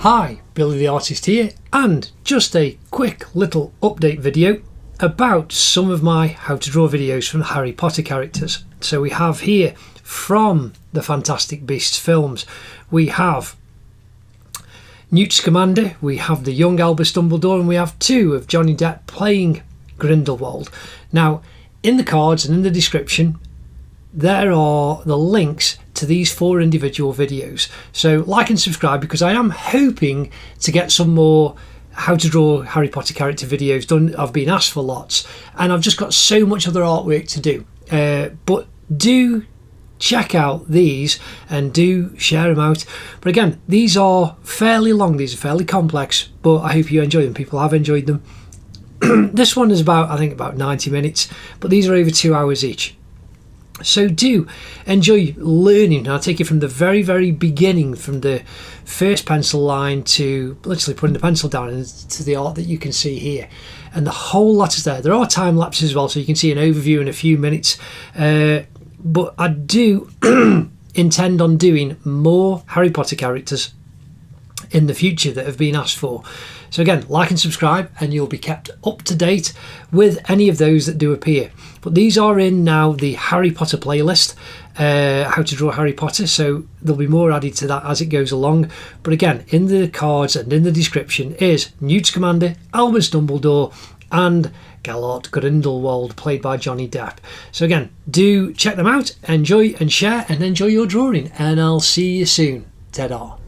Hi, Billy the Artist here, and just a quick little update video about some of my how to draw videos from the Harry Potter characters. So we have here from the Fantastic Beasts films, we have Newt Scamander, we have the young Albus Dumbledore, and we have two of Johnny Depp playing Grindelwald. Now, in the cards and in the description, there are the links to these 4 individual videos. So like and subscribe, because I am hoping to get some more how to draw Harry Potter character videos done. I've been asked for lots, and I've just got so much other artwork to do. But do check out these and do share them out. But again, these are fairly long, these are fairly complex, but I hope you enjoy them. People have enjoyed them. This one is I think about 90 minutes, but these are over 2 hours each. So do enjoy learning. I'll take you from the very beginning, from the first pencil line to literally putting the pencil down into the art that you can see here. And the whole lot is there. There are time lapses as well, so you can see an overview in a few minutes. But I do intend on doing more Harry Potter characters in the future that have been asked for. So again, like and subscribe and you'll be kept up to date with any of those that do appear. But these are in now the Harry Potter playlist, how to draw Harry Potter, so there'll be more added to that as it goes along. But again, in the cards and in the description is Newt Scamander, Albus Dumbledore and Grindelwald, played by Johnny Depp. So again, do check them out, enjoy and share, and enjoy your drawing, and I'll see you soon. Ta-da.